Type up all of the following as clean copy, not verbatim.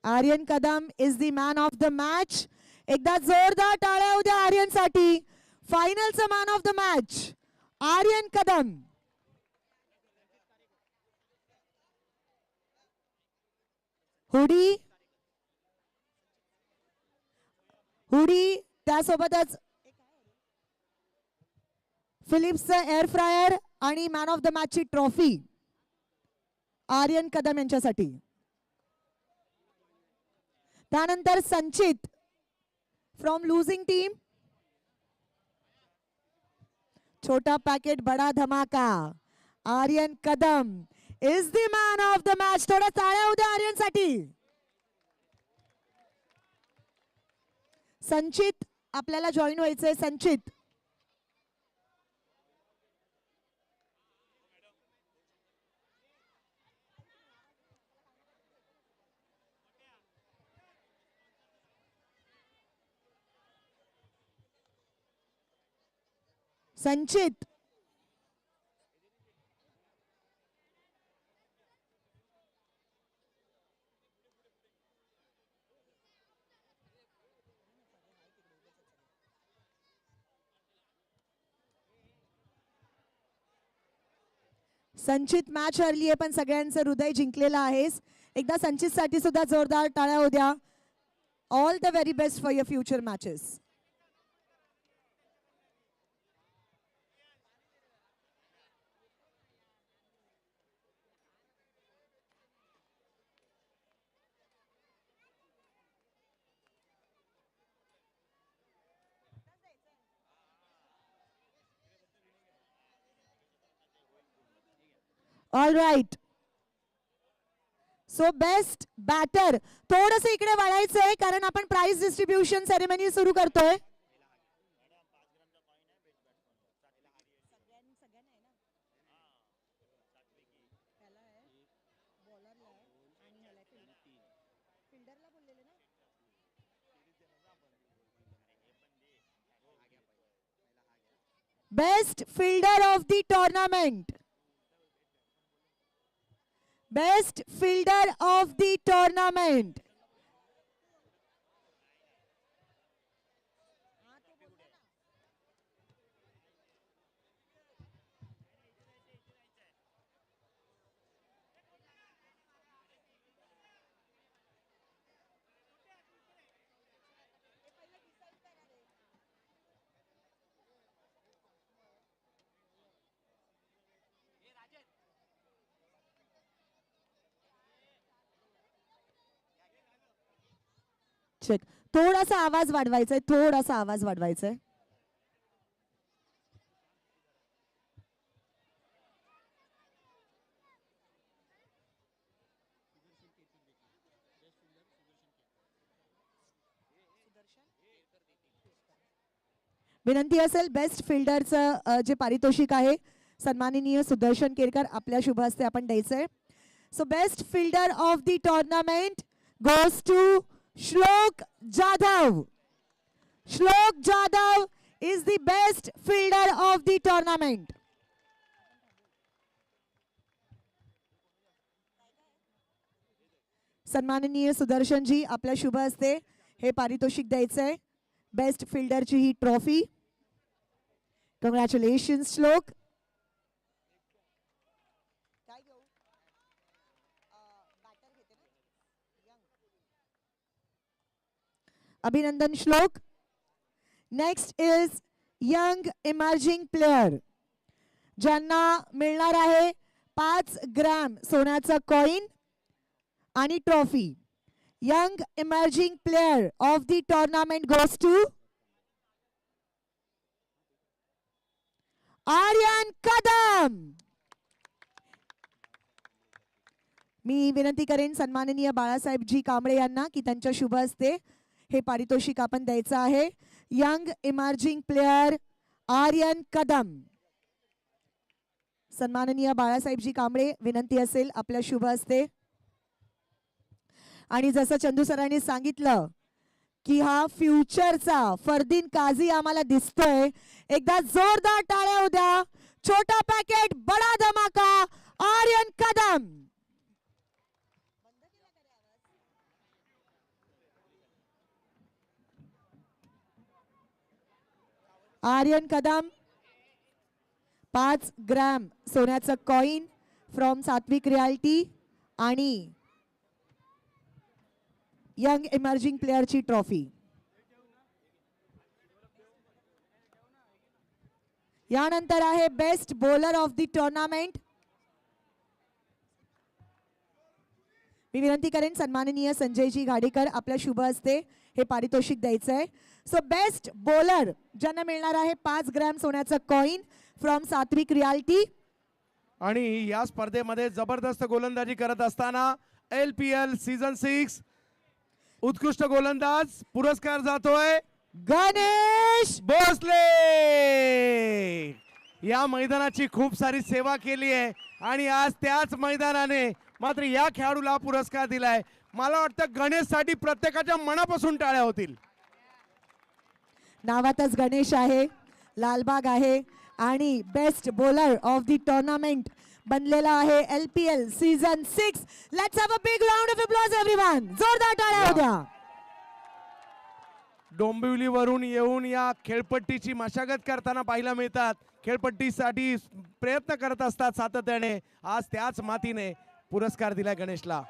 Aryan Kadam is the man of the match. एकदा जोरदार टाळ्या उद्या आर्यन साठी. फायनलचा man of the match Aryan Kadam. हुडी हुडी त्यासोबतच फिलिप्सचं एअर फ्रायर आणि मॅन ऑफ द मॅचची ट्रॉफी आर्यन कदम यांच्यासाठी. त्यानंतर संचित फ्रॉम लुझिंग टीम. छोटा पॅकेट बडा धमाका. Aryan Kadam is the man of the match. थोड्या टाळ्या उद्या आर्यन साठी. संचित आपल्याला जॉईन व्हायचंय. संचित संचित संचित मॅच हरली आहे पण सगळ्यांचं हृदय जिंकलेलं आहेस. एकदा संचित साठी सुद्धा जोरदार टाळ्या उद्या. All the very best for your future matches. All right. So best batter. थोडंसं इकडे वळायचंय कारण आपण प्राइज डिस्ट्रीब्युशन सेरेमनी सुरू करतोय. Best fielder of the tournament. Best fielder of the tournament. Check. थोडासा आवाज वाढवायचा आहे. थोडासा आवाज वाढवायचा आहे. विनंती असेल बेस्ट फिल्डरचं जे पारितोषिक आहे सन्माननीय सुदर्शन केरकर आपल्या शुभ हस्ते आपण द्यायचंय. So best fielder of the tournament goes to Shlok Jadhav. श्लोक Jadhav is the best fielder of the tournament. सन्माननीय सुदर्शन जी आपल्या शुभ हस्ते हे पारितोषिक द्यायचंय. बेस्ट फिल्डरची ही ट्रॉफी. कॉंग्रॅच्युलेशन श्लोक. अभिनंदन Shlok. Next is young emerging player ज्यांना मिळणार आहे 5 ग्रॅम सोन्याचा कॉइन आणि trophy. Young emerging player of the tournament goes to Aryan Kadam. मी विनंती करेन सन्माननीय बाळासाहेबजी कांबळे यांना की त्यांच्या शुभ हस्ते हे पारितोषिक आपण द्यायचं आहे. Young emerging player Aryan Kadam. सन्माननीय बाळासाहेबजी कांबळे विनंती असेल आपल्या शुभ हस्ते. आणि जसं चंदू सरांनी सांगितलं की हा फ्युचरचा फरदीन काझी आम्हाला दिसतोय. एकदा जोरदार टाळ्या उद्या. छोटा पॅकेट बडा धमाका आर्यन कदम. आर्यन कदम 5 ग्रॅम सोन्याचं कॉइन फ्रॉम सात्विक रियाल्टी आणि यंग इमर्जिंग प्लेअरची ट्रॉफी. यानंतर आहे best bowler of the tournament. मी विनंती करेन सन्माननीय संजयजी घाडेकर आपल्या शुभ हस्ते हे पारितोषिक द्यायचं आहे. सो बेस्ट बॉलर ज्यांना मिळणार आहे 5 ग्रॅम सोन्याचं कॉइन फ्रॉम सात्विक रियाल्टी. आणि या स्पर्धेमध्ये जबरदस्त गोलंदाजी करत असताना LPL सीझन 6 उत्कृष्ट गोलंदाज पुरस्कार जातोय गणेश भोसले. या मैदानाची खूप सारी सेवा केली आहे आणि आज त्याच मैदानाने मात्र या खेळाडूला पुरस्कार दिलाय. मला वाटतं गणेश साठी प्रत्येकाच्या मनापासून टाळ्या होतील. नावातच गणेश आहे, लालबाग आहे आणि best bowler of the tournament बनलेला आहे LPL season 6. Let's have a big round of applause everyone. जोरदार टाळ्या होऊ द्या. डोंबिवलीवरून येऊन या खेळपट्टीची मशागत करताना पाहायला मिळतात. खेळपट्टीसाठी प्रयत्न करत असतात सातत्याने. आज त्याच मातीने पुरस्कार दिला गणेशला.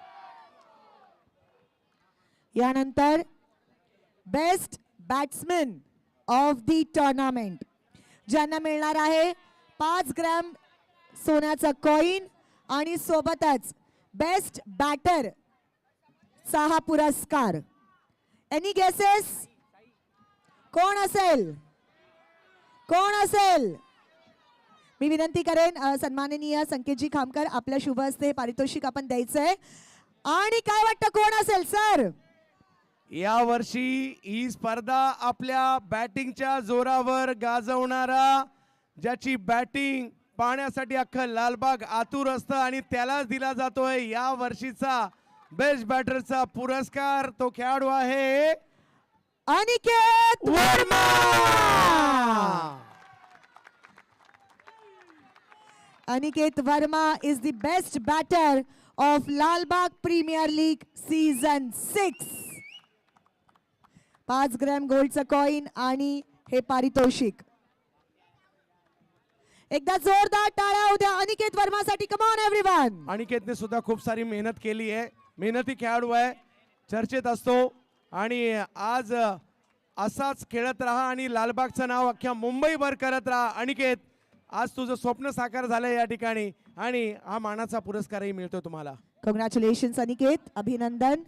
यानंतर best batsman of the tournament ज्यांना मिळणार आहे 5 ग्रॅम सोन्याचा कॉइन आणि सोबतच बेस्ट बॅटर चा हा पुरस्कार. Any guesses? कोण असेल? कोण असेल? मी विनंती करेन सन्माननीय संकेतजी खामकर आपल्या शुभ हस्ते हे पारितोषिक आपण द्यायचंय. आणि काय वाटतं कोण असेल सर? या वर्षी ही स्पर्धा आपल्या बॅटिंगच्या जोरावर गाजवणारा, ज्याची बॅटिंग पाहण्यासाठी अख्खं लालबाग आतुर असतं आणि त्यालाच दिला जातोय या वर्षीचा बेस्ट बॅटरचा पुरस्कार. तो खेळाडू आहे Aniket Varma. Aniket Varma is the best batter of Lalbaug premier league season 6. 5 gram गोल्डचं कॉइन आणि हे पारितोषिक. एकदा जोरदार टाळ्या होऊ द्या अनिकेत वर्मासाठी. Come on everyone. अनिकेतने सुद्धा खूप सारी मेहनत केली आहे. मेहनती खेळाडू आहे, चर्चेत असतो आणि आज असाच खेळत राहा आणि लालबागचं नाव अख्ख्या मुंबईभर करत राहा. अनिकेत, आज तुझं स्वप्न साकार झालंय या ठिकाणी आणि हा मानाचा पुरस्कारही मिळतो तुम्हाला. कॉंग्रॅच्युलेशन्स अनिकेत, अभिनंदन.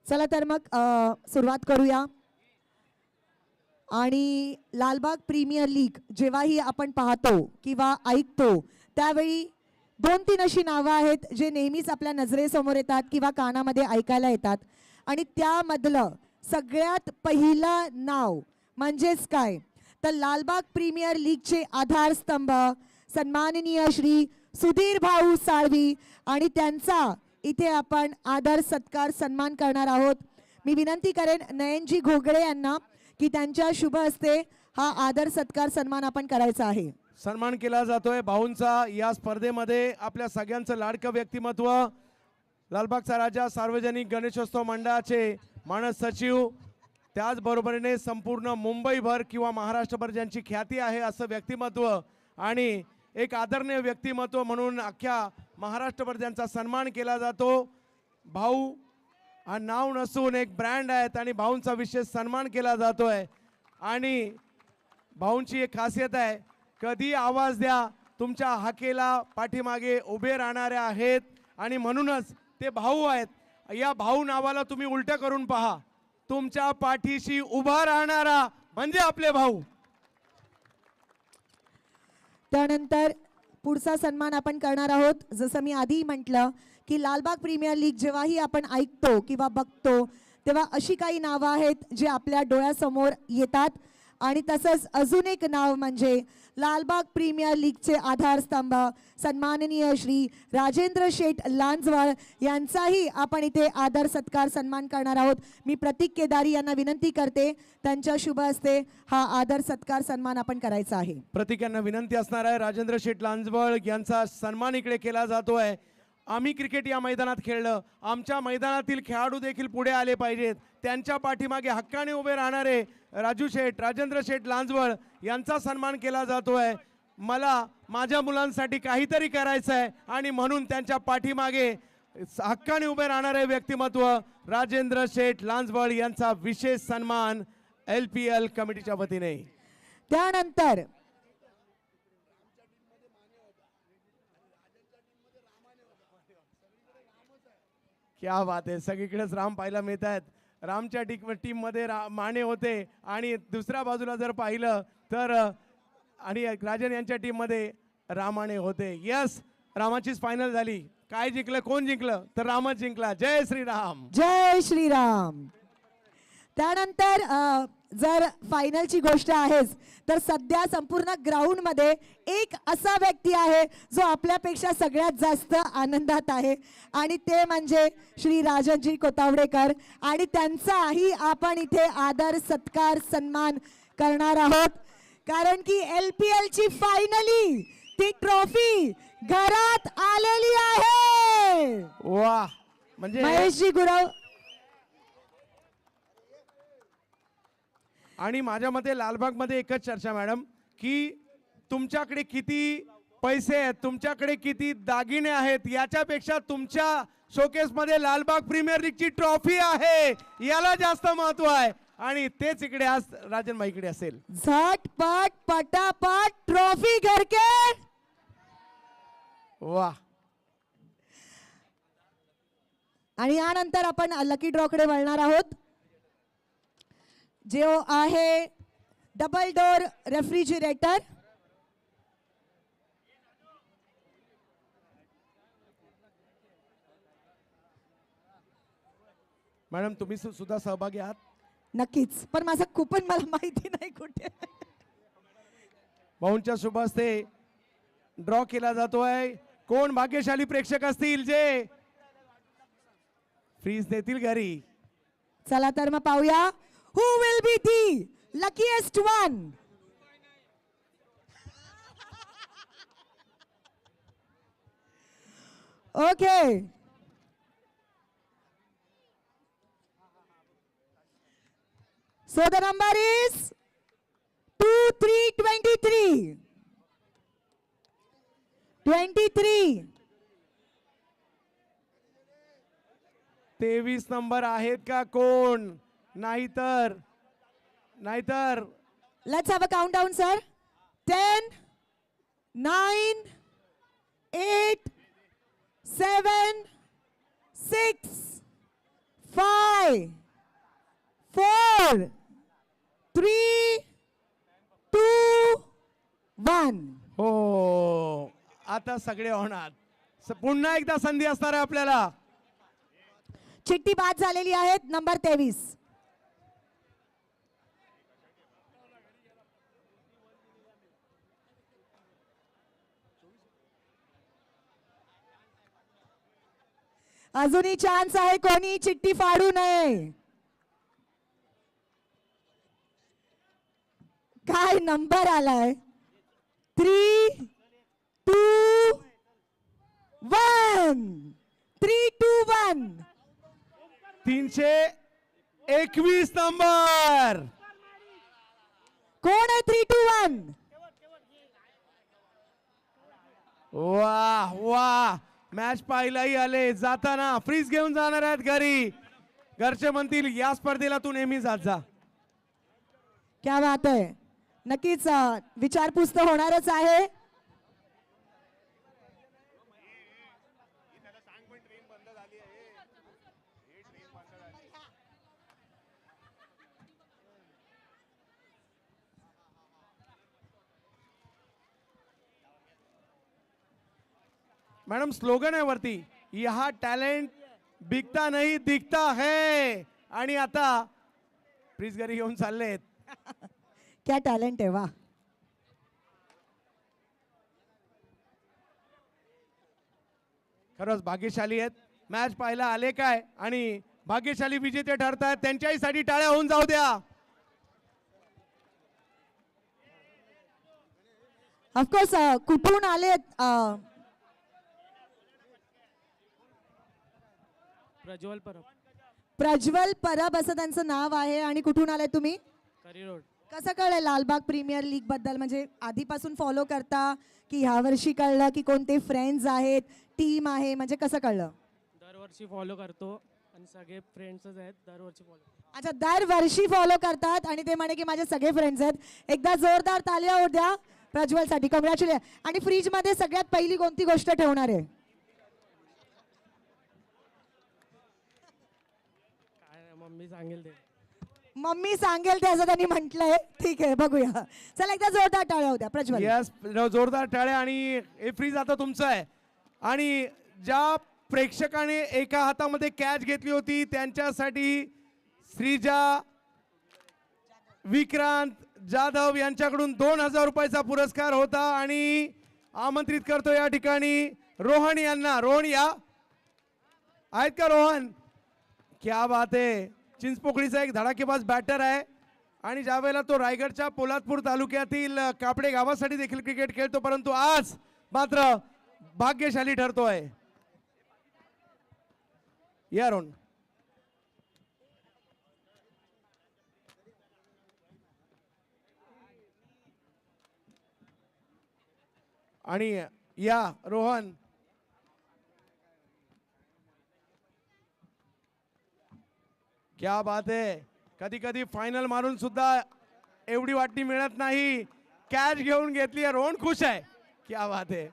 चला तर मग सुरुवात करूया. आणि लालबाग प्रीमियर लीग जेव्हाही आपण पाहतो किंवा ऐकतो त्यावेळी 2-3 अशी नावं आहेत जे नेहमीच आपल्या नजरेसमोर येतात किंवा कानामध्ये ऐकायला येतात. आणि त्यामधलं सगळ्यात पहिलं नाव म्हणजेच काय तर लालबाग प्रीमियर लीगचे आधारस्तंभ सन्माननीय श्री सुधीर भाऊ साळवी आणि त्यांचा इथे आपण आदर सत्कार सन्मान करणार आहोत. मी विनंती करेन नयनजी घोगळे यांना की त्यांच्या शुभ हस्ते हा आदर सत्कार सन्मान आपण करायचा आहे. सन्मान केला जातोय भाऊंचा. या स्पर्धेमध्ये आपल्या सगळ्यांचं लाडकं व्यक्तिमत्व, लालबागचा राजा सार्वजनिक गणेशोत्सव मंडळाचे मानस सचिव, त्याचबरोबरीने संपूर्ण मुंबईभर किंवा महाराष्ट्रभर ज्यांची ख्याती आहे असं व्यक्तिमत्व आणि एक आदरणीय व्यक्तिमत्व म्हणून अख्ख्या महाराष्ट्रभर ज्यांचा सन्मान केला जातो. भाऊ हा नाव नसून एक ब्रँड आहेत आणि भाऊंचा विशेष सन्मान केला जातोय. आणि भाऊंची एक खासियत आहे, कधी आवाज द्या, तुमच्या हाकेला पाठीमागे उभे राहणारे आहेत आणि म्हणूनच ते भाऊ आहेत. या भाऊ नावाला तुम्ही उलटं करून पहा, तुमच्या पाठीशी उभा राहणारा म्हणजे आपले भाऊ. त्यानंतर पुढचा सन्मान आपण करणार आहोत. जसं मी आधी म्हटलं की लालबाग प्रीमियर लीग जेव्हाही आपण ऐकतो किंवा बघतो तेव्हा अशी काही नावं आहेत जे आपल्या डोळ्यासमोर येतात आणि तसंच अजून एक नाव म्हणजे लालबाग प्रीमियर लीगचे आधारस्तंभ सन्माननीय श्री राजेंद्र शेठ लांजवाळ यांचाही आपण इथे आदर सत्कार सन्मान करणार आहोत. मी प्रतीक केदारी यांना विनंती करते त्यांच्या शुभ हस्ते हा आदर सत्कार सन्मान आपण करायचा आहे. प्रतीक यांना विनंती असणार आहे. राजेंद्र शेठ लांजवळ यांचा सन्मान इकडे केला जातोय. आम्ही क्रिकेट या मैदानात खेळलं, आमच्या मैदानातील खेळाडू देखील पुढे आले पाहिजेत. त्यांच्या पाठीमागे हक्काने उभे राहणारे राजू शेठ राजेंद्र शेठ लांजवळ यांचा सन्मान केला जातोय. मला माझ्या मुलांसाठी काहीतरी करायचं आहे आणि म्हणून त्यांच्या पाठीमागे हक्काने उभे राहणारे व्यक्तिमत्व राजेंद्र शेठ लांजवळ यांचा विशेष सन्मान LPL कमिटीच्या वतीने. त्यानंतर क्या बात आहे, सगळीकडेच राम पाहायला मिळत आहेत. रामच्या टीम मध्ये माने होते आणि दुसऱ्या बाजूला जर पाहिलं तर आणि राजन यांच्या टीम मध्ये रामाने होते. यस, रामाचीच फायनल झाली. काय जिंकलं, कोण जिंकलं तर रामच जिंकला. जय श्रीराम. जय श्रीराम. त्यानंतर जर फायनलची गोष्ट आहेच तर सध्या संपूर्ण ग्राउंड मध्ये एक असा व्यक्ती आहे जो आपल्यापेक्षा सगळ्यात जास्त आनंदात आहे आणि ते म्हणजे श्री राजनजी कोतावडेकर आणि त्यांचाही आपण इथे आदर सत्कार सन्मान करणार आहोत कारण की LPL ची फायनली ती ट्रॉफी घरात आलेली आहे. वाह, म्हणजे महेशजी गुरव. आणि माझ्या मते लालबागमध्ये एकच चर्चा मॅडम की तुमच्याकडे किती पैसे आहेत, तुमच्याकडे किती दागिने आहेत याच्यापेक्षा तुमच्या शोकेसमध्ये लालबाग प्रीमियर लीगची ट्रॉफी आहे याला जास्त महत्व आहे आणि तेच इकडे आज राजनबाईकडे असेल. झटपट पटापट ट्रॉफी घर के. वाह. आणि यानंतर आपण लकी ड्रॉ कडे वळणार आहोत जो आहे डबल डोर रेफ्रिजरेटर. मॅडम तुम्ही सुद्धा सहभागी आहात. नक्कीच, पण माझं कुपन मला माहिती नाही कुठे. भाऊंच्या शुभ हस्ते ड्रॉ केला जातोय. कोण भाग्यशाली प्रेक्षक असतील जे फ्रीज देतील घरी. चला तर मग पाहूया who will be the luckiest one. Okay. So the number is 2323. 23. 23 number आहेत का कोण? नाहीतर Let's have a countdown, sir. 10, 9, 8, 7, 6, 5, 4, 3, 2, 1. हो, आता सगळे होणार. पुन्हा एकदा संधी असणार आहे आपल्याला. चिठ्ठी बाद झालेली आहेत. नंबर 23. अजूनही चान्स आहे, कोणी चिठ्ठी फाडू नये. काय नंबर आलाय? 3, 2, 1. 3, 2, 1. 321 नंबर. कोण आहे 3, 2, 1? वाह वाह, मॅच पाहायलाही आले. जाताना फ्रीज घेऊन जाणार आहेत घरी. घरचे म्हणतील या स्पर्धेला तू नेहमी जात जा. क्या बात आहे. नक्कीच विचारपूस तर होणारच आहे. मैडम स्लोगन है वरती, यहाँ टैलेंट बिकता नहीं दिखता है. आणि आता प्लीज घरी घेऊन चाललेत. क्या टॅलेंट आहे वा. खरंच भाग्यशाली आहेत. मॅच पाहायला आले काय आणि भाग्यशाली विजेते ठरतात. त्यांच्याही साठी टाळ्या होऊन जाऊ द्या. ऑफकोर्स कुठून आलेत? प्रज्वल परब, प्रज्वल परब असं त्यांचं नाव आहे. आणि कुठून आले तुम्ही? करी रोड. कसं कळलं लालबाग प्रीमियर लीग बद्दल? म्हणजे आधीपासून फॉलो करता की ह्या वर्षी कळलं की कोणते फ्रेंड्स आहेत, टीम आहे, म्हणजे कसं कळलं? दरवर्षी फॉलो करतो आणि सगळे फ्रेंड्सच आहेत दरवर्षी फॉलो. अच्छा, दरवर्षी फॉलो करतात आणि ते म्हणे की माझे सगळे फ्रेंड्स आहेत. एकदा जोरदार तालिया होऊ द्या प्रज्वलसाठी. कॉंग्रॅच्युलेशन. आणि फ्रीज मध्ये सगळ्यात पहिली कोणती गोष्ट ठेवणार आहे? काय मम्मी सांगेल ते. मम्मी सांगेल ते असं त्यांनी म्हटलंय. ठीक आहे, बघूया. चला एकदा जोरदार टाळ्या होऊ द्या प्रज्वल. यस, जोरदार टाळ्या. आणि हे फ्रीज आता तुमचं आहे. आणि ज्या प्रेक्षकाने एका हातामध्ये कॅच घेतली होती त्यांच्यासाठी श्रीजा विक्रांत जाधव यांच्याकडून 2000 रुपयाचा पुरस्कार होता. आणि आमंत्रित करतो या ठिकाणी रोहन यांना. रोहन या. आहेत का रोहन? क्या बात आहे. चिंचपोकळीचा एक धडाकेबाज बॅटर आहे आणि ज्या वेळेला तो रायगडच्या पोलादपूर तालुक्यातील कापडे गावासाठी देखील क्रिकेट खेळतो, परंतु आज मात्र भाग्यशाली ठरतोय. या रोहन. आणि या रोहन. क्या बात आहे. कधी कधी फायनल मारून सुद्धा एवढी वाटणी मिळत नाही. कॅच घेऊन घेतली आहे. रोहन खुश आहे. क्या बात आहे.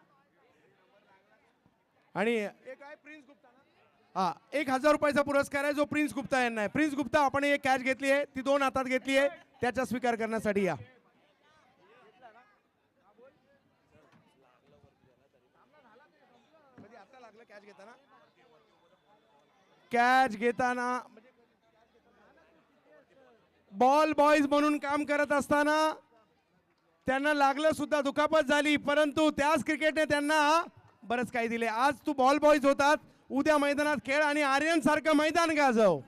आणि एक आहे प्रिन्स गुप्ता ना? हा, 1000 रुपयाचा पुरस्कार आहे जो प्रिन्स गुप्ता यांना आहे. प्रिन्स गुप्ता, आपण एक कॅच घेतली आहे, ती 2 हातात घेतली आहे, त्याचा स्वीकार करण्यासाठी या. कॅच घेताना बॉल बॉयज म्हणून काम करत असताना त्यांना लागलं सुद्धा, दुखापत झाली, परंतु त्याच क्रिकेटने त्यांना बरंच काही दिले. आज तू बॉल बॉयज होतात, उद्या मैदानात खेळ आणि आर्यन सारखं मैदान गाजव.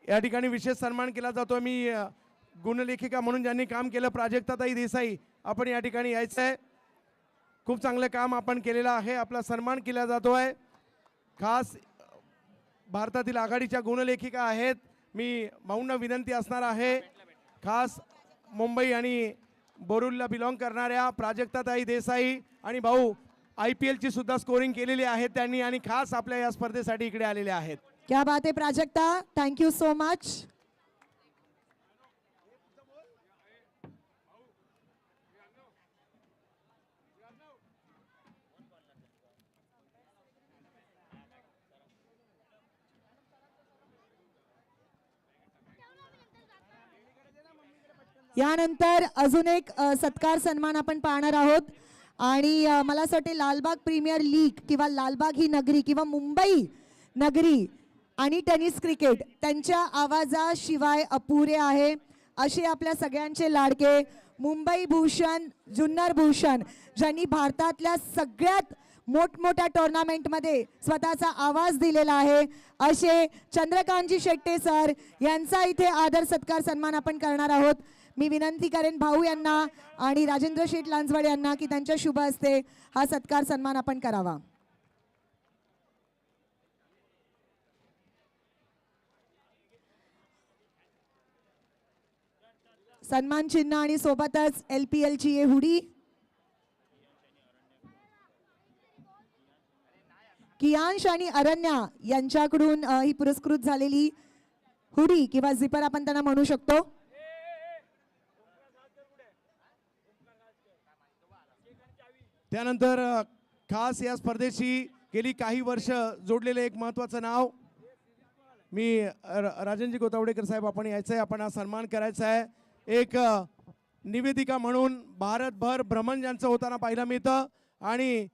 या ठिकाणी विशेष सन्मान केला जातो. मी गुणलेखिका म्हणून ज्यांनी काम केलं, प्राजक्ताताई देसाई, आपण या ठिकाणी यायचं आहे. खूप चांगलं काम आपण केलेलं आहे. आपला सन्मान केला जातोय. खास भारतातील आघाडीच्या गुणलेखिका आहेत. मी भाऊंना विनंती असणार आहे, खास मुंबई आणि बोरुलला बिलॉंग करणाऱ्या प्राजक्ताताई देसाई आणि भाऊ IPL ची सुद्धा स्कोरिंग केलेली आहे त्यांनी, आणि खास आपल्या या स्पर्धेसाठी इकडे आलेले आहेत. क्या बात आहे प्राजक्ता, थँक्यू सो मच. यानंतर अजून एक सत्कार सन्मान आपण पाहणार आहोत. आणि मला असं वाटते लालबाग प्रीमियर लीग किंवा लालबाग ही नगरी किंवा मुंबई नगरी आणि टेनिस क्रिकेट त्यांच्या आवाजाशिवाय अपुरे आहे. असे आपल्या सगळ्यांचे लाडके मुंबई भूषण, जुन्नर भूषण, ज्यांनी भारतातल्या सगळ्यात मोठमोठ्या टुर्नामेंटमध्ये स्वतःचा आवाज दिलेला आहे, असे चंद्रकांतजी शेट्टे सर यांचा इथे आदर सत्कार सन्मान आपण करणार आहोत. मी विनंती करेन भाऊ यांना आणि राजेंद्र शेठ लांजवाड यांना की त्यांच्या शुभ हस्ते हा सत्कार सन्मान आपण करावा. सन्मान चिन्ह आणि सोबतच LPL ची हे हुडी. कियांश आणि अरण्या यांच्याकडून ही पुरस्कृत झालेली हुडी किंवा झिपर आपण त्यांना म्हणू शकतो. त्यानंतर खास या स्पर्धेशी गेली काही वर्ष जोडलेले एक महत्त्वाचं नाव मी राजनजी गोतावडेकर साहेब आपण यायचं आहे, आपण हा सन्मान करायचा आहे. एक निवेदिका म्हणून भारतभर भ्रमण ज्यांचं होताना पाहायला मिळतं आणि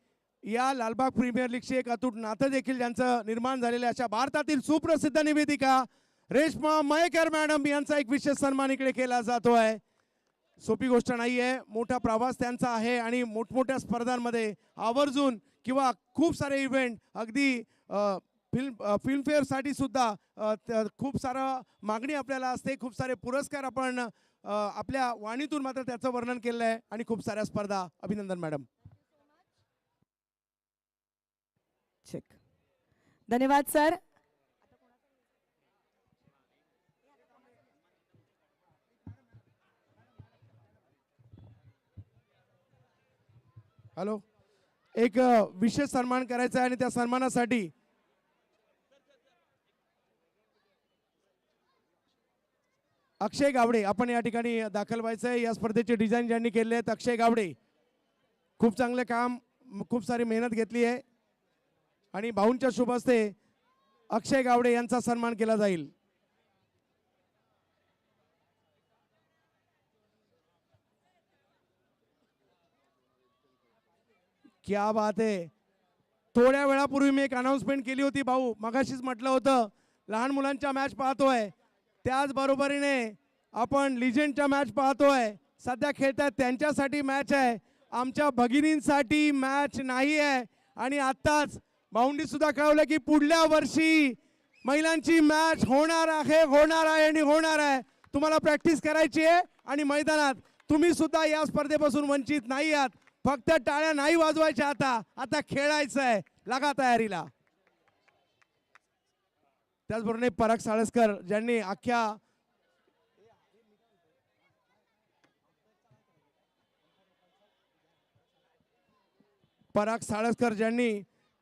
या लालबाग प्रीमियर लीगची एक अतूट नातं देखील ज्यांचं निर्माण झालेलं आहे, अशा भारतातील सुप्रसिद्ध निवेदिका रेश्मा मयेकर मॅडम यांचा एक विशेष सन्मान इकडे केला जातोय. सोपी गोष्ट नाही आहे, मोठा प्रवास त्यांचा आहे आणि मोठमोठ्या स्पर्धांमध्ये आवर्जून किंवा खूप सारे इव्हेंट अगदी फिल्मफेअरसाठी सुद्धा खूप सारं मागणी आपल्याला असते, खूप सारे पुरस्कार आपण आपल्या वाणीतून मात्र त्याचं वर्णन केलं आहे आणि खूप साऱ्या स्पर्धा. अभिनंदन मॅडम. चेक. धन्यवाद सर. हॅलो, एक विशेष सन्मान करायचा आहे आणि त्या सन्मानासाठी अक्षय गावडे आपण या ठिकाणी दाखल व्हायचं आहे. या स्पर्धेचे डिझाईन ज्यांनी केले आहेत अक्षय गावडे, खूप चांगले काम, खूप सारी मेहनत घेतली आहे आणि भाऊंच्या शुभ हस्ते अक्षय गावडे यांचा सन्मान केला जाईल. क्या बात आहे. थोड्या वेळापूर्वी मी एक अनाउन्समेंट केली होती भाऊ, मगाशीच म्हटलं होतं लहान मुलांच्या मॅच पाहतोय, त्याच बरोबरीने आपण लिजेंडच्या मॅच पाहतोय. सध्या खेळतात त्यांच्यासाठी मॅच आहे, आमच्या भगिनींसाठी मॅच नाही आहे. आणि आत्ताच भाऊंनी सुद्धा कळवलं की पुढल्या वर्षी महिलांची मॅच होणार आहे आणि होणार आहे. तुम्हाला प्रॅक्टिस करायची आहे आणि मैदानात तुम्ही सुद्धा या स्पर्धेपासून वंचित नाही आहात. फक्त टाळ्या नाही वाजवायच्या, आता खेळायचं आहे, लागा तयारीला. त्याचबरोबर पराग साळसकर ज्यांनी अख्ख्या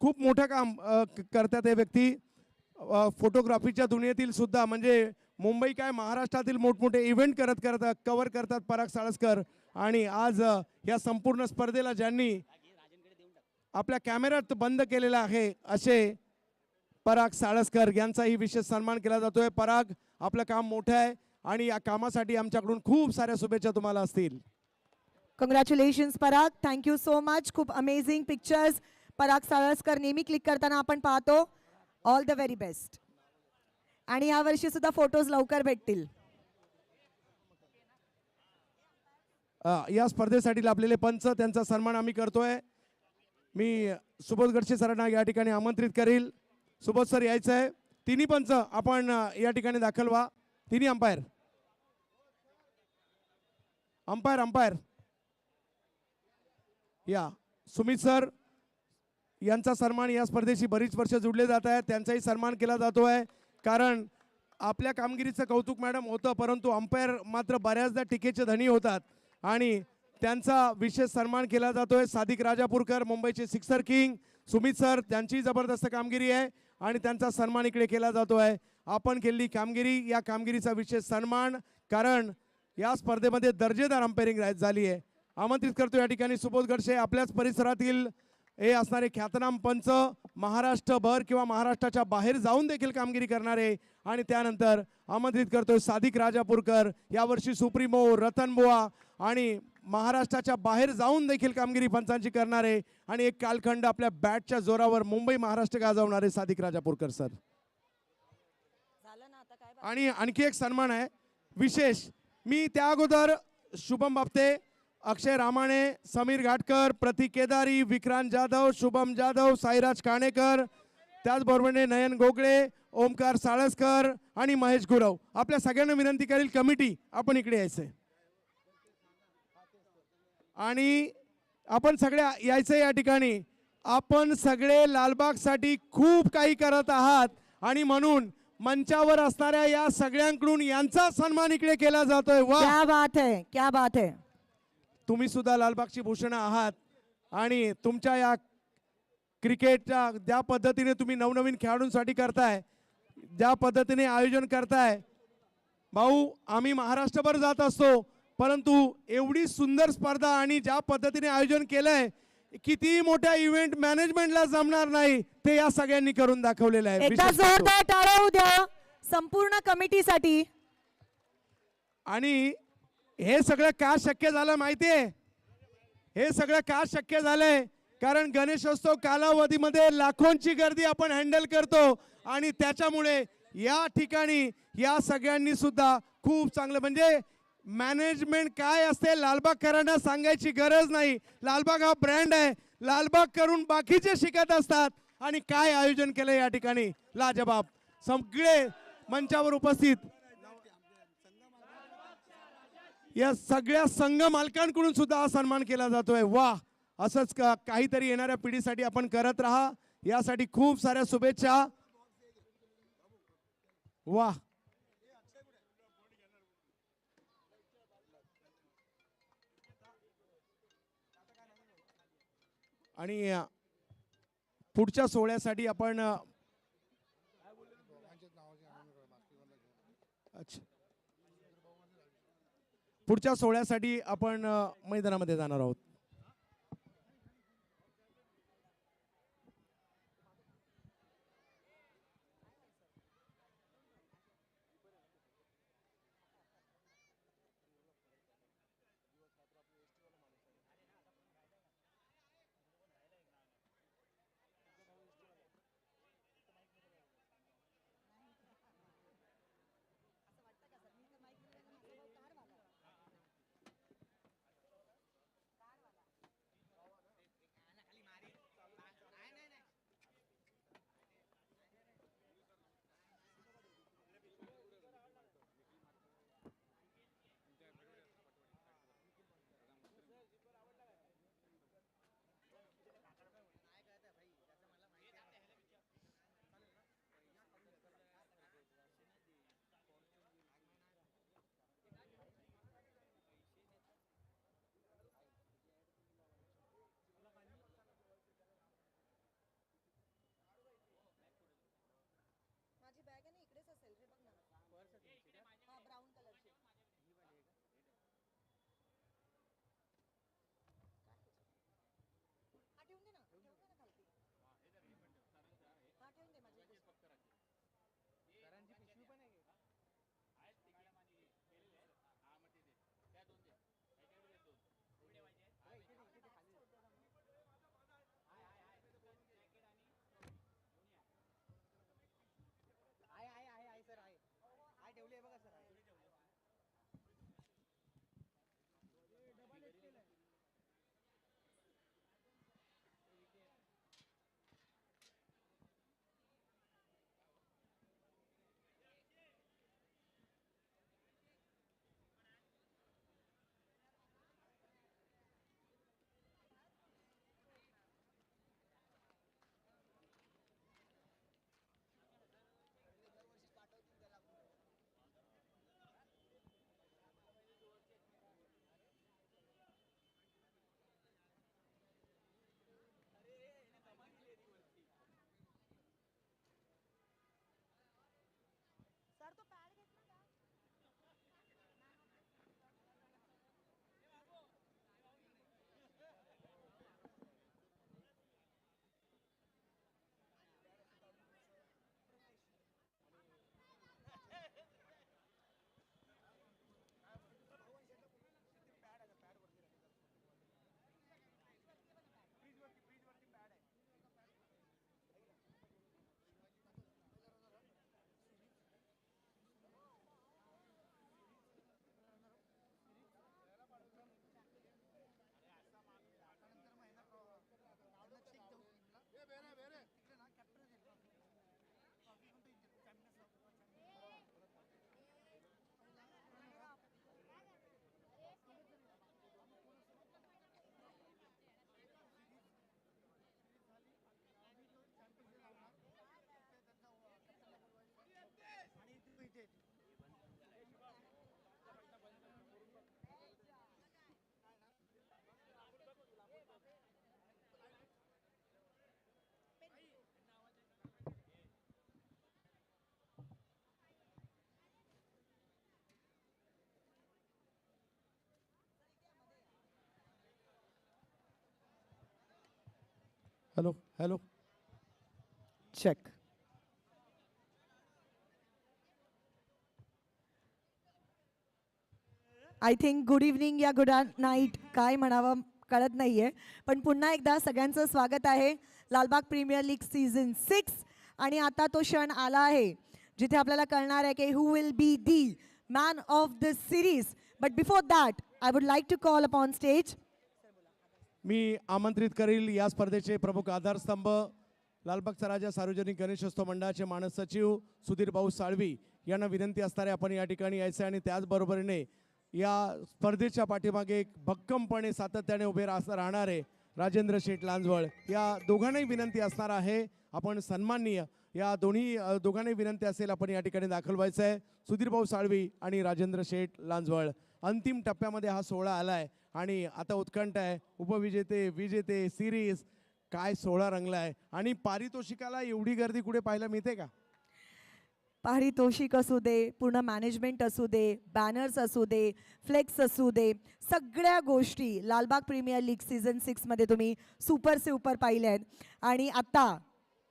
खूप मोठं काम करतात. हे व्यक्ती फोटोग्राफीच्या दुनियेतील सुद्धा म्हणजे मुंबई काय महाराष्ट्रातील मोठमोठे इव्हेंट कव्हर करतात पराग साळसकर. आणि आज या संपूर्ण स्पर्धेला ज्यांनी आपल्या कॅमेऱ्यात बंद केलेला आहे असे पराग साळसकर यांचाही विशेष सन्मान केला जातोय. पराग, आपलं काम मोठं आहे आणि या कामासाठी आमच्याकडून खूप साऱ्या शुभेच्छा तुम्हाला असतील. कॉंग्रॅच्युलेशन्स पराग, थँक्यू सो मच. खूप अमेझिंग पिक्चर्स पराग साळसकर नेहमी क्लिक करताना आपण पाहतो. All the very best. आणि यावर्षी सुद्धा फोटोज लवकर भेटतील. या स्पर्धेसाठी लाभलेले पंच, त्यांचा सन्मान आम्ही करतोय. मी सुबोध गडसे सरांना या ठिकाणी आमंत्रित करील. सुबोध सर यायचं आहे. तिन्ही पंच आपण या ठिकाणी दाखल व्हा. तिन्ही अंपायर या. सुमित सर यांचा सन्मान, या स्पर्धेशी बरीच वर्ष जुडले जात आहेत, त्यांचाही सन्मान केला जातोय. कारण आपल्या कामगिरीचं कौतुक मॅडम होतं, परंतु अंपायर मात्र बऱ्याचदा टीकेचे धनी होतात आणि त्यांचा विशेष सन्मान केला जातोय. सादिक राजापूरकर, मुंबईचे सिक्सर किंग. सुमित सर, त्यांची जबरदस्त कामगिरी आहे आणि त्यांचा सन्मान इकडे केला जातोय. आपण केलेली कामगिरी, या कामगिरीचा विशेष सन्मान, कारण या स्पर्धेमध्ये दर्जेदार अंपायरिंग झाली आहे. आमंत्रित करतो या ठिकाणी सुबोध गडसे, आपल्याच परिसरातील हे असणारे ख्यातनाम पंच, महाराष्ट्रभर किंवा महाराष्ट्राच्या बाहेर जाऊन देखील कामगिरी करणारे. आणि त्यानंतर आमंत्रित करतोय सादिक राजापूरकर, यावर्षी सुप्रीमो, रतनबुवा आणि महाराष्ट्राच्या बाहेर जाऊन देखील कामगिरी पंचांची करणारे आणि एक कालखंड आपल्या बॅटच्या जोरावर मुंबई महाराष्ट्र गाजवणारे सादिक राजापूरकर सर. आणि आणखी एक सन्मान आहे विशेष. मी त्या अगोदर शुभम बापते, अक्षय रामाणे, समीर घाटकर, प्रतीक केदारी, विक्रांत जाधव, शुभम जाधव, साईराज काणेकर, त्याचबरोबर नयन गोगळे, ओमकार साळसकर आणि महेश गुरव, आपल्या सगळ्यांना विनंती करेल कमिटी आपण इकडे यायचंय आणि आपण सगळे यायचं. या ठिकाणी आपण सगळे लालबागसाठी खूप काही करत आहात आणि म्हणून मंचावर असणाऱ्या या सगळ्यांकडून यांचा सन्मान इकडे केला जातोय. वा, क्या बात है, क्या बात है. तुम्ही सुद्धा लालबागची भूषण आहात आणि तुमच्या या क्रिकेटच्या ज्या पद्धतीने तुम्ही नवनवीन खेळाडूंसाठी करताय, ज्या पद्धतीने आयोजन करताय भाऊ, आम्ही महाराष्ट्रभर जात असतो, परंतु एवढी सुंदर स्पर्धा आणि ज्या पद्धतीने आयोजन केलंय, किती मोठ्या इव्हेंट मॅनेजमेंटला जमणार नाही ते या सगळ्यांनी करून दाखवलेलं आहे. एकदा जोरदार टाळ्या होऊ द्या संपूर्ण कमिटीसाठी. आणि हे सगळं का शक्य झालं माहितीये? हे सगळं का शक्य झालंय? कारण गणेशोत्सव कालावधीमध्ये लाखोंची गर्दी आपण हँडल करतो आणि त्याच्यामुळे या ठिकाणी या सगळ्यांनी सुद्धा खूप चांगलं, म्हणजे मॅनेजमेंट काय असते लालबागकरांना सांगायची गरज नाही. लालबाग हा ब्रँड आहे. लालबाग करून बाकीचे शिकत असतात. आणि काय आयोजन केलं या ठिकाणी, लाजबाब. सगळे मंचावर उपस्थित या सगळ्या संघ मालकांकडून सुद्धा हा सन्मान केला जातोय. वा, असंच काहीतरी येणाऱ्या पिढीसाठी आपण करत राहा. यासाठी खूप साऱ्या शुभेच्छा. वा, आणि पुढच्या सोहळ्यासाठी आपण अच्छा, पुढच्या सोहळ्यासाठी आपण मैदानामध्ये जाणार आहोत. Hello hello, check. I think good evening या गुड नाईट काय म्हणावं कळत नाहीये, पण पुन्हा एकदा सगळ्यांचं स्वागत आहे लालबाग प्रीमियर लीग सीझन 6. आणि आता तो क्षण आला आहे जिथे आपल्याला कळणार आहे की who will be the man of the series. But before that I would like to call upon stage. मी आमंत्रित करील या स्पर्धेचे प्रमुख आधारस्तंभ लालबागचा राजा सार्वजनिक गणेशोत्सव मंडळाचे मानस सचिव सुधीर भाऊ साळवी यांना विनंती असणारे आपण या ठिकाणी यायचे आणि त्याचबरोबरीने या स्पर्धेच्या पाठीमागे एक भक्कमपणे सातत्याने उभे राहणारे राजेंद्र शेठ लांजवळ या दोघांनाही विनंती असणार आहे आपण सन्माननीय या दोघांनाही विनंती असेल आपण या ठिकाणी दाखल व्हायचं आहे. सुधीर भाऊ साळवी आणि राजेंद्र शेठ लांजवळ अंतिम टप्प्यामध्ये हा सोहळा आलाय आणि आता उत्कंठ आहे. उपविजेते विजेते सिरीज काय सोहळा रंगलाय आणि पारितोषिकाला एवढी गर्दी कुठे पाहायला मिळते का? पारितोषिक असू दे, पूर्ण मॅनेजमेंट असू दे, बॅनर्स असू दे, फ्लेक्स असू दे, सगळ्या गोष्टी लालबाग प्रीमियर लीग सीझन 6 मध्ये तुम्ही सुपर पाहिल्या आहेत. आणि आता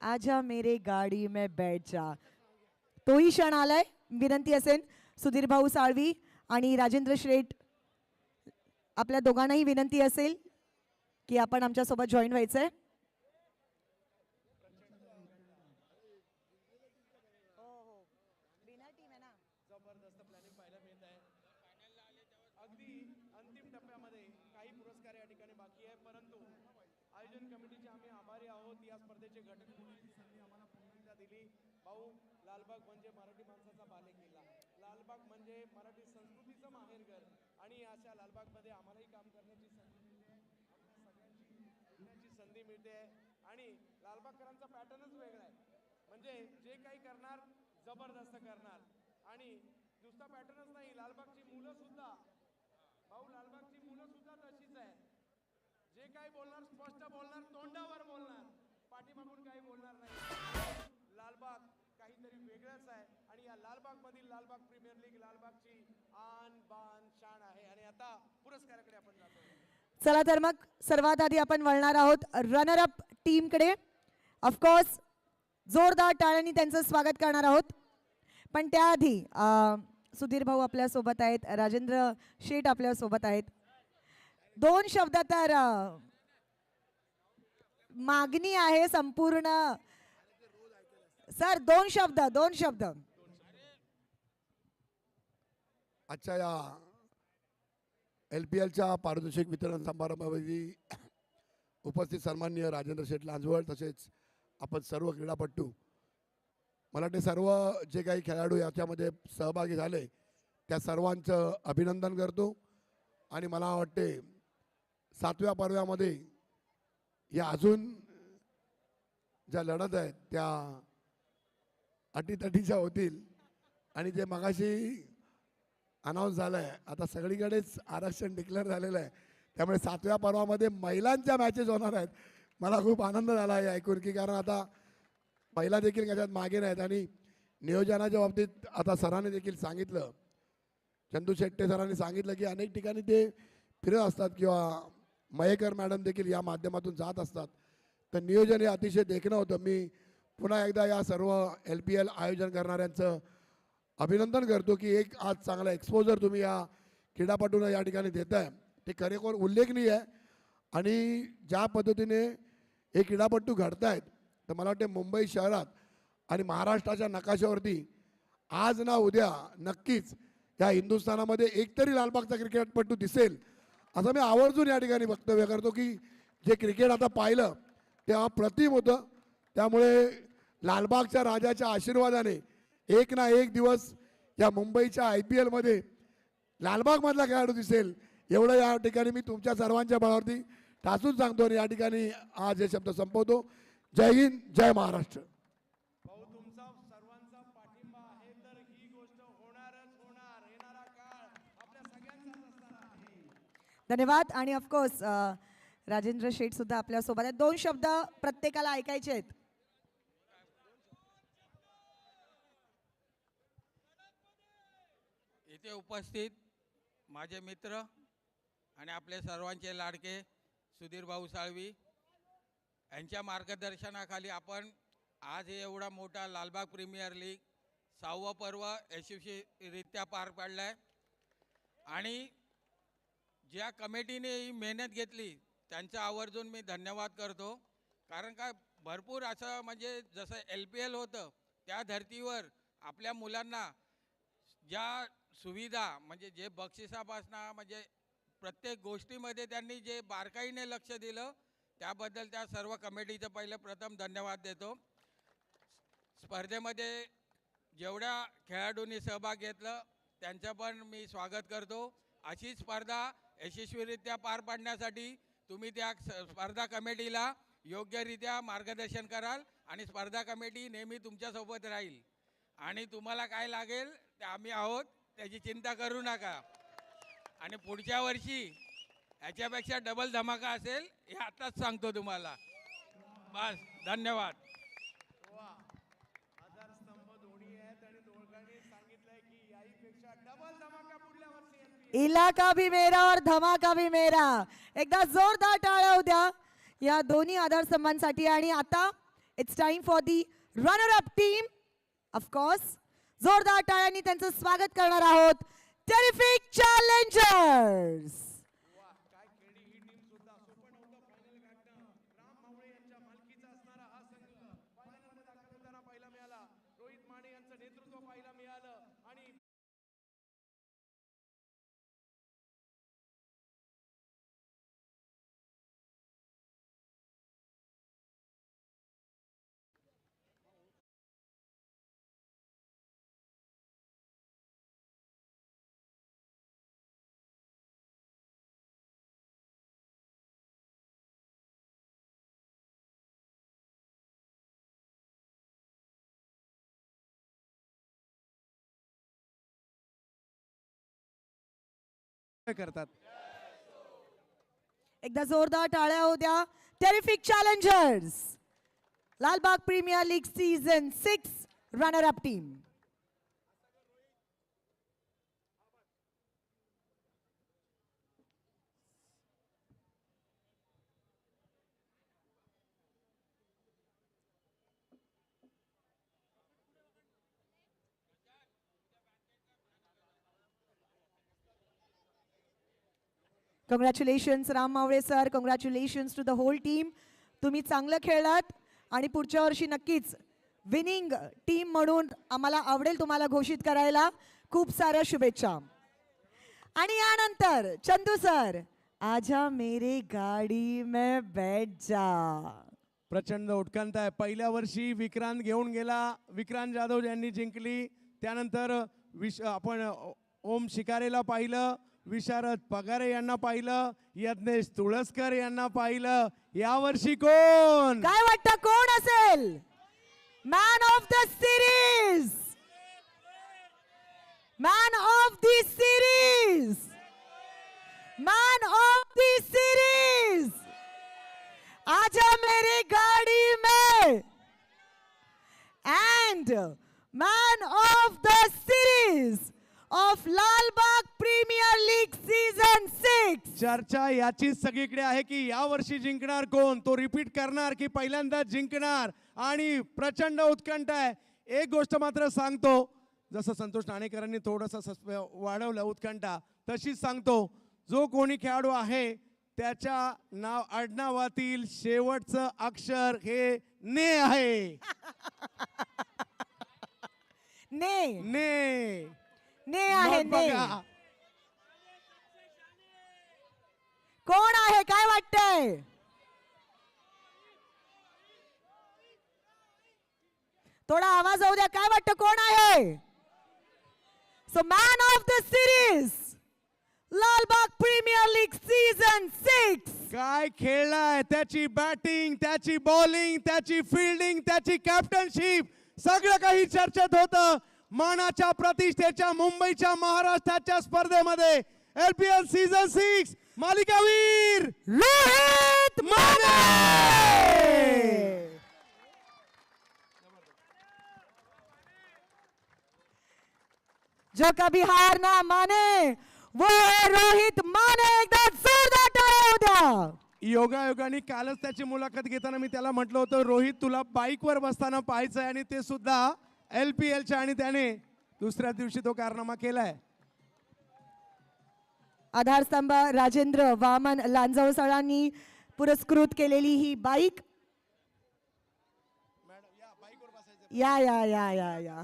आजा मेरे गाडी में बैठ जा तोही क्षण आलाय. विनंती असेल सुधीर भाऊ साळवी आणि राजेंद्र शेठ आपल्या दोघांनाही विनंती असेल की आपण आमच्यासोबत जॉईन व्हायचंय. जबरदस्त प्लॅनिंग पाहायला मिळत आहे. अगदी अंतिम टप्प्यामध्ये काही पुरस्कार या ठिकाणी बाकी आहे, परंतु आयोजन कमिटीचे आम्ही आभारी आहोत. या स्पर्धेचे घटक संधी आम्हाला पुन्हा एकदा दिली. भाऊ, लालबाग म्हणजे मराठी माणसाचा बालेकिल्ला, लालबाग म्हणजे मराठी संस्कृतीचं माहेरघर आणि अशा लालबागमध्ये आम्हालाही काम करण्याची संधी मिळते, आपल्या सगळ्यांची भेटण्याची संधी मिळते आणि लालबागकरांचा पॅटर्नच वेगळा आहे. म्हणजे जे काही करणार जबरदस्त करणार आणि नुसता पॅटर्नच नाही, लालबागची मुलं सुद्धा भाऊ लालबागची मुलं सुद्धा तशीच आहे. जे काही बोलणार स्पष्ट बोलणार, तोंडावर बोलणार, पाठीमागून काही बोलणार नाही. लालबाग काहीतरी वेगळंच आहे आणि या लालबाग मधील लालबाग प्रीमियर लीग लालबागची आन बान शान आहे. आणि आता पुरस्काराकडे आपण जातो. चला तर मग सर्वात आधी आपण वळणार आहोत रनर अप टीमकडे. ऑफकोर्स जोरदार टाळ्यांनी त्यांचं स्वागत करणार आहोत. पण त्याआधी सुधीर भाऊ आपल्या सोबत आहेत, राजेंद्र शेठ आपल्या सोबत आहेत. दोन शब्द तर मागणी आहे संपूर्ण सर, दोन शब्द. आजच्या या LPLच्या पारितोषिक वितरण समारंभामध्ये उपस्थित सन्माननीय राजेंद्र शेठ लांजवळ तसेच आपण सर्व क्रीडापटू, मला वाटते सर्व जे काही खेळाडू याच्यामध्ये सहभागी झाले त्या सर्वांचं अभिनंदन करतो. आणि मला वाटते 7व्या पर्वामध्ये या अजून ज्या लढत आहेत त्या अटीतटीच्या होतील. आणि जे मगाशी अनाऊन्स झालं आहे आता सगळीकडेच आरक्षण डिक्लेअर झालेलं आहे, त्यामुळे 7व्या पर्वामध्ये महिलांच्या मॅचेस होणार आहेत. मला खूप आनंद झाला आहे ऐकून की कारण आता महिला देखील त्याच्यात मागे नाहीत. आणि नियोजनाच्या बाबतीत आता सरांनी देखील सांगितलं, चंदू शेट्टे सरांनी सांगितलं की अनेक ठिकाणी ते फिरत असतात किंवा मयेकर मॅडम देखील या माध्यमातून जात असतात. तर नियोजन हे अतिशय देखणं होतं. मी पुन्हा एकदा या सर्व LPL आयोजन करणाऱ्यांचं अभिनंदन करतो की एक आज चांगला एक्सपोजर तुम्ही या क्रीडापटूंना या ठिकाणी देताय, ते खरेखुर उल्लेखनीय आहे. आणि ज्या पद्धतीने हे क्रीडापटू घडतायत तर मला वाटते मुंबई शहरात आणि महाराष्ट्राच्या नकाशावरती आज ना उद्या नक्कीच या हिंदुस्थानामध्ये एकतरी लालबागचा क्रिकेटपटू दिसेल असं मी आवर्जून या ठिकाणी वक्तव्य करतो की जे क्रिकेट आता पाहिलं ते अप्रतिम होतं. त्यामुळे लालबागच्या राजाच्या आशीर्वादाने एक ना एक दिवस या मुंबईच्या IPL मध्ये लालबागमधला खेळाडू दिसेल एवढं या ठिकाणी मी तुमच्या सर्वांच्या बळावरती ठासून सांगतो. आणि या ठिकाणी आज हे शब्द संपवतो. जय हिंद, जय महाराष्ट्र. भाऊ, तुमचा सर्वांचा पाठिंबा आहे तर ही गोष्ट होणारच होणार. येणारा काळ आपल्या सगळ्यांचाच असणार आहे. धन्यवाद. आणि ऑफकोर्स राजेंद्र शेठ सुद्धा आपल्या सोबत आहेत. दोन शब्द प्रत्येकाला ऐकायचे आहेत. इथे उपस्थित माझे मित्र आणि आपले सर्वांचे लाडके सुधीर भाऊ साळवी यांच्या मार्गदर्शनाखाली आपण आज हे एवढा मोठा लालबाग प्रीमियर लीग 6वं पर्व यशस्वीरित्या पार पाडलं आहे. आणि ज्या कमिटीने ही मेहनत घेतली त्यांचा आवर्जून मी धन्यवाद करतो. कारण काय भरपूर असं म्हणजे जसं LPL होतं त्या धर्तीवर आपल्या मुलांना ज्या सुविधा म्हणजे जे बक्षिसापासनं म्हणजे प्रत्येक गोष्टीमध्ये त्यांनी जे बारकाईने लक्ष दिलं त्याबद्दल त्या सर्व कमिटीचं पहिलं प्रथम धन्यवाद देतो. स्पर्धेमध्ये जेवढ्या खेळाडूंनी सहभाग घेतलं त्यांचं पण मी स्वागत करतो. अशी स्पर्धा यशस्वीरित्या पार पाडण्यासाठी तुम्ही त्या स्पर्धा कमिटीला योग्यरित्या मार्गदर्शन कराल आणि स्पर्धा कमिटी नेहमी तुमच्यासोबत राहील आणि तुम्हाला काय लागेल ते आम्ही आहोत, त्याची चिंता करू नका. आणि पुढच्या वर्षी याच्यापेक्षा डबल धमाका असेल हे आताच सांगतो तुम्हाला. बस धन्यवाद. इलाका भी मेरा और धमाका भी मेरा. एकदा जोरदार टाळ्या होऊ द्या या दोन्ही आधार स्तंभांसाठी. आणि आता it's time for the runner up team. Of course जोरदार टाळ्यांनी त्यांचं स्वागत करणार आहोत. Terrific challengers. करतात. एकदा जोरदार टाळ्या होऊ द्या. Terrific challengers Lalbaug premier league season 6 runner up team. Congratulations Ram Mawale sir. Congratulations to the whole team. तुम्ही चांगलं खेळलात आणि पुढच्या वर्षी नक्कीच विनिंग टीम म्हणून आम्हाला आवडेल तुम्हाला घोषित करायला. खूप साऱ्या शुभेच्छा. आणि यानंतर चंदू सर, आजा मेरे गाडी में बैठ जा. प्रचंड उत्कंठ आहे. पहिल्या वर्षी विक्रांत घेऊन गेला, विक्रांत जाधव यांनी जिंकली. त्यानंतर आपण ओम शिकारेला पाहिलं, विशारद पगारे यांना पाहिलं, यज्ञेश तुळसकर यांना पाहिलं. यावर्षी कोण काय वाटतं कोण असेल man of the series? Man of the series. Man of the series. आजा मेरी गाड़ी में and man of the series of Lalbaug premier league season 6. चर्चा याचीच सगळीकडे आहे की यावर्षी जिंकणार कोण, तो रिपीट करणार की पहिल्यांदा जिंकणार. आणि प्रचंड उत्कंठ आहे. एक गोष्ट मात्र सांगतो, जसं संतोष नाणेकरांनी थोडंसं वाढवलं उत्कंठा, तशीच सांगतो, जो कोणी खेळाडू आहे त्याच्या नाव आडनावातील शेवटचं अक्षर हे ने आहे. ने ने ने आहे. मग ने बघा. कोण आहे काय वाटतंय? थोडा आवाज होऊ द्या. काय वाटतं कोण आहे? So man of the series Lalbaug premier league season 6. काय खेळलाय, त्याची बॅटिंग, त्याची बॉलिंग, त्याची फिल्डिंग, त्याची कॅप्टनशिप, सगळं काही चर्चेत होतं. मानाच्या प्रतिष्ठेच्या मुंबईच्या महाराष्ट्राच्या स्पर्धेमध्ये LPL सीझन 6 मालिकावीर रोहित माने. जो कभी हार ना माने वो है रोहित माने. एकदा जोरदार टाळ्या होऊ द्या. योगायोगाने कालच त्याची मुलाखत घेताना मी त्याला म्हटलं होतं, रोहित तुला बाईकवर बसताना पाहायचंय, आणि ते सुद्धा LPLच्या, आणि त्याने दुसऱ्या दिवशी तो कारनामा केलाय. आधारस्तंभ राजेंद्र वामन लांजवसळांनी पुरस्कृत केलेली ही बाईक. या या या या या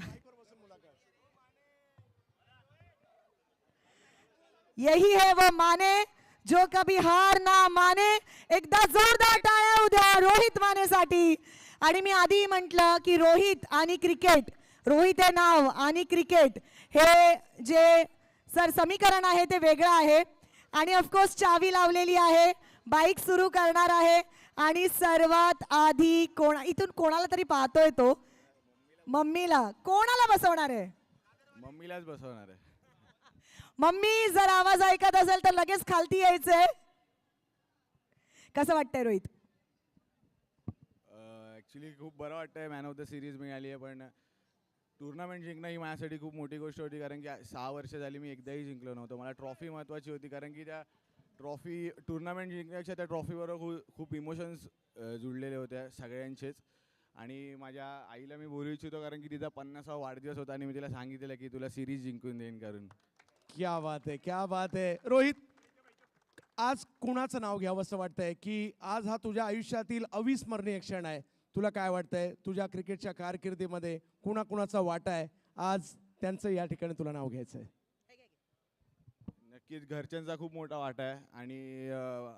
यही है वो माने जो कभी हार ना माने. एकदा जोरदार टाळ्या उद्या रोहित मानेसाठी. आणि मी आधी म्हटलं की रोहित आणि क्रिकेट, रोहित हे नाव आणि क्रिकेट हे जे समीकरण आहे ते वेगळं आहे. आणि ऑफकोर्स चावी लावलेली आहे, बाईक सुरू करणार आहे. आणि सर्वात आधी इथून कोणाला तरी पाहतोय तो, मम्मीला. कोणाला बसवणार आहे? मम्मीलाच बसवणार आहे. मम्मी जर आवाज ऐकत असेल तर लगेच खालती यायचंय. कसं वाटतंय रोहित? ॲक्च्युली खूप बरं वाटतंय, मॅन ऑफ द सिरीज मिळाली आहे. पण टुर्नामेंट जिंकणं ही माझ्यासाठी खूप मोठी गोष्ट होती, कारण की 6 वर्ष झाली मी एकदाही जिंकलो नव्हतो. मला ट्रॉफी महत्त्वाची होती, कारण की त्या टुर्नामेंट जिंकण्याच्या त्या ट्रॉफीबरोबर खूप इमोशन्स जुळलेले होते सगळ्यांचेच. आणि माझ्या आईला मी बोलू इच्छितो, कारण की तिचा 50वा वाढदिवस होता आणि मी तिला सांगितलेलं की तुला सिरीज जिंकून देईन करून. क्या बात आहे, क्या बात आहे. रोहित, आज कुणाचं नाव घ्यावं असं वाटतंय की आज हा तुझ्या आयुष्यातील अविस्मरणीय क्षण आहे? तुला काय वाटतंय तुझ्या क्रिकेटच्या कारकिर्दीमध्ये कुणाचा वाटा आहे आज, त्यांचं या ठिकाणी तुला नाव घ्यायचं आहे? नक्कीच घरच्यांचा खूप मोठा वाटा आहे. आणि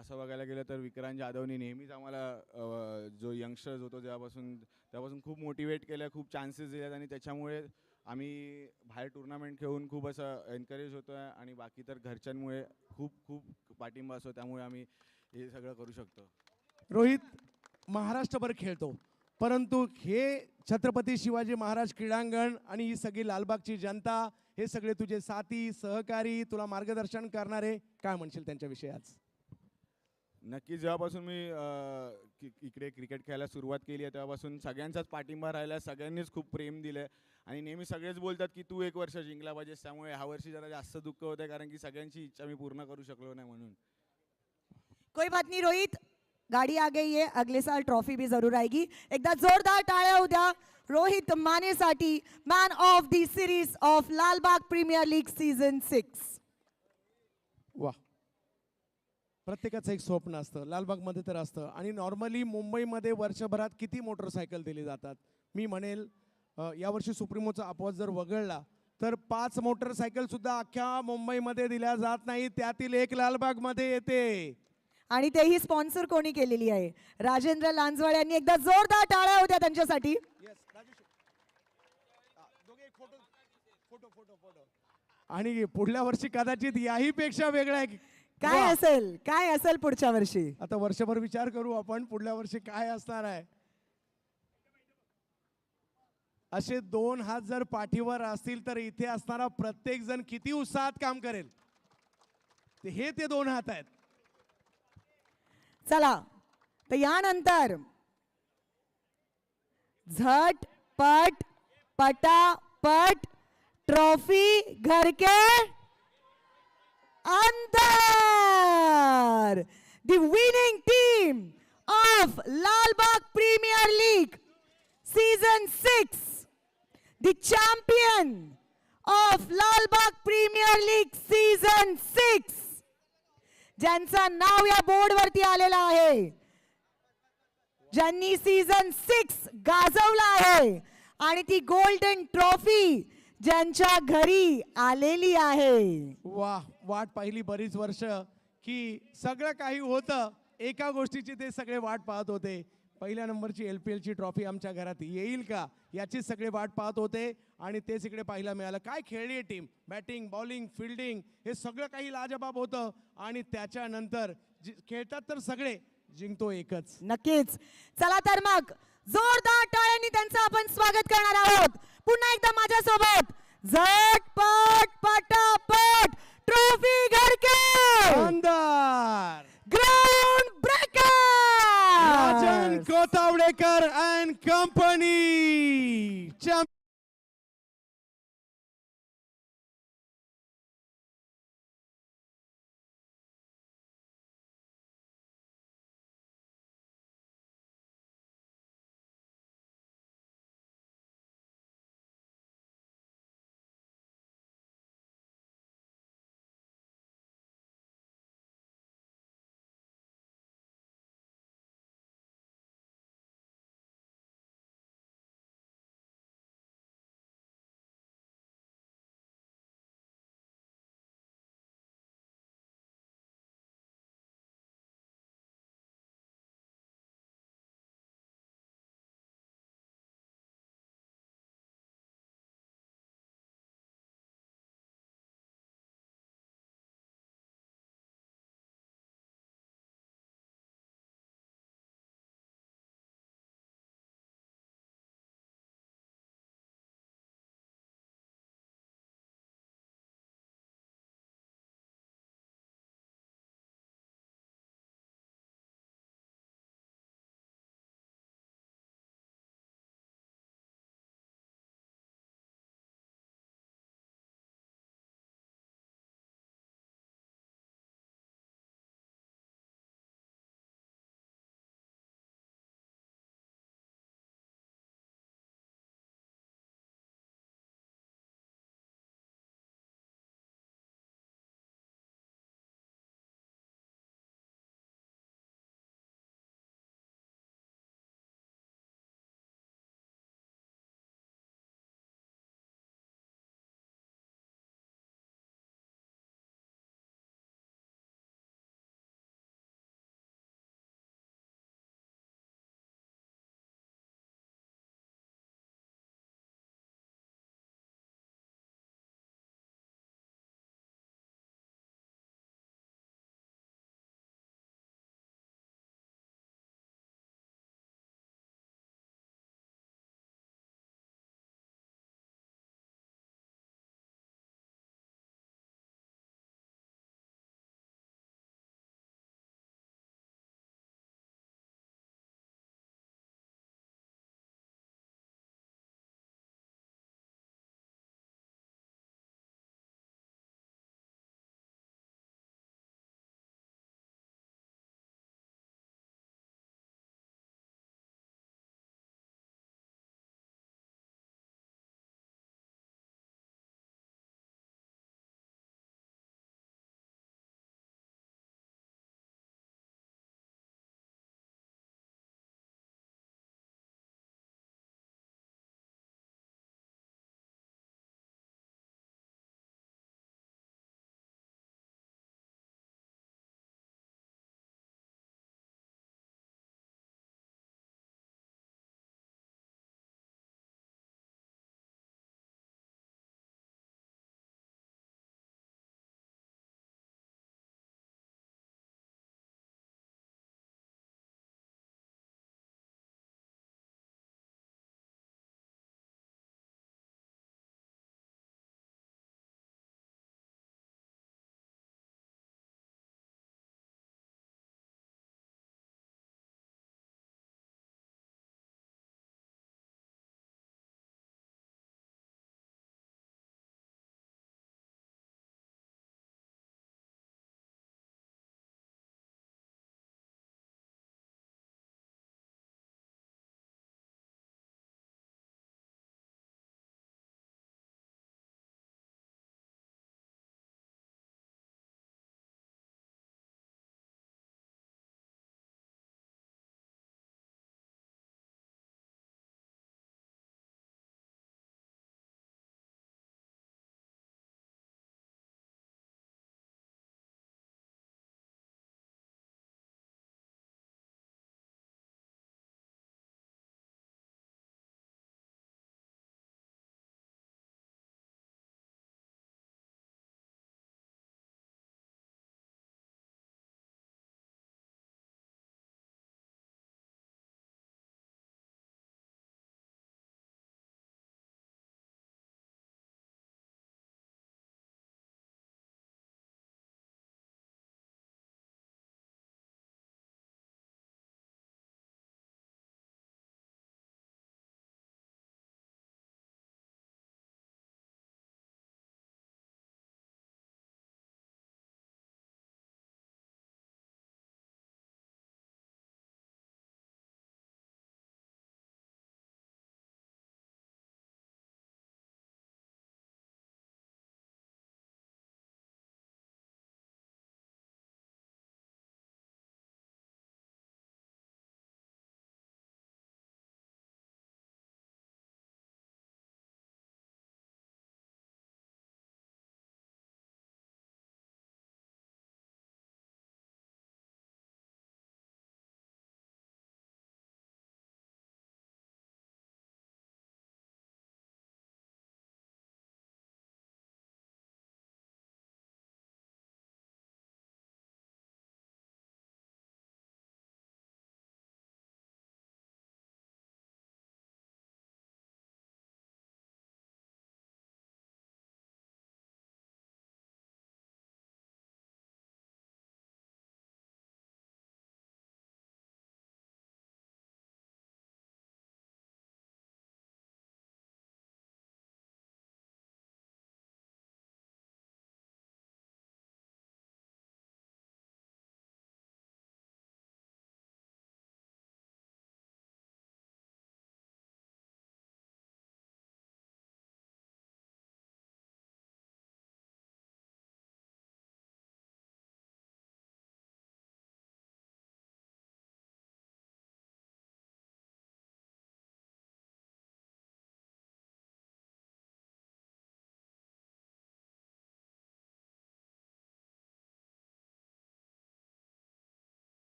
असं बघायला गेलं तर विक्रांत जाधवनी नेहमीच आम्हाला जो यंगस्टर्स होतो त्यापासून खूप मोटिवेट केलं, खूप चान्सेस दिलेत. आणि त्याच्यामुळे आम्ही बाहेर टुर्नामेंट खेळून खूप असं एनकरेज होतो आहे. आणि बाकी तर घरच्यांमुळे खूप पाठिंबा असतो, त्यामुळे आम्ही हे सगळं करू शकतो. रोहित महाराष्ट्रभर खेळतो, परंतु हे छत्रपती शिवाजी महाराज क्रीडांगण आणि ही सगळी लालबागची जनता, हे सगळे तुझे साथी सहकारी, तुला मार्गदर्शन करणारे, काय म्हणशील त्यांच्याविषयी आज? नक्कीच जेव्हापासून मी इकडे क्रिकेट खेळायला सुरुवात केली आहे तेव्हापासून सगळ्यांचाच पाठिंबा राहिला, सगळ्यांनीच खूप प्रेम दिलं आहे. आणि नेहमी सगळेच बोलतात की तू 1 वर्ष जिंकला पाहिजेस, त्यामुळे ह्या वर्षी जरा जास्त दुःख होतं आहे, कारण की सगळ्यांची इच्छा मी पूर्ण करू शकलो नाही म्हणून. कोई बात नहीं रोहित, गाड़ी आ गई है, अगले साल ट्रॉफी भी जरूर आएगी. एकदा जोरदार टाळ्या उद्या रोहित मानेसाठी, man of the series of Lalbaug premier league season 6. वा, प्रत्येकाचं एक स्वप्न असतं, लालबागमध्ये तर असतं. आणि नॉर्मली मुंबईमध्ये वर्षभरात किती मोटरसायकल दिली जातात? मी म्हणेल यावर्षी सुप्रीमोचा अपवाद जर वगळला तर 5 मोटरसायकल सुद्धा अख्ख्या मुंबईमध्ये दिल्या जात नाही, त्यातील एक लालबागमध्ये येते. आणि तेही स्पॉन्सर कोणी केलेली आहे? राजेंद्र लांजवाड यांनी. एकदा जोरदार टाळ्या होत्या त्यांच्यासाठी. आणि पुढल्या वर्षी कदाचित याही पेक्षा वेगळं आहे. काय असेल पुढच्या वर्षी? आता वर्षभर विचार करू आपण पुढल्या वर्षी काय असणार आहे. असे 2 हात जर पाठीवर असतील तर इथे असणारा प्रत्येक जण किती उत्साहात काम करेल. हे ते 2 हात आहेत. चला तर यानंतर झटपट पटापट ट्रॉफी घर के अंदर. The winning team of Lalbaug premier league season 6, the champion of Lalbaug premier league season 6, ज्यांचं नाव या बोर्डवरती आलेलं आहे, ज्यांनी सीझन 6 गाजवला आहे आणि ती गोल्डन ट्रॉफी ज्यांच्या घरी आलेली आहे. वाह, वाट पाहिली बरीच वर्ष की सगळं काही होतं, एका गोष्टीची ते सगळे वाट पाहत होते. पहिल्या नंबरची LPL ची ट्रॉफी आमच्या घरात येईल का याची सगळे वाट पाहत होते. आणि तेच इकडे पाहायला मिळालं. काय खेळली आहे टीम, बॅटिंग बॉलिंग फील्डिंग हे सगळं काही लाजबाब होतं. आणि त्याच्यानंतर खेळतात तर सगळे, जिंकतो एकच. नक्कीच. चला तर मग जोरदार टाळ्यांनी त्यांचं आपण स्वागत करणार आहोत. पुन्हा एकदा माझ्यासोबत झटपट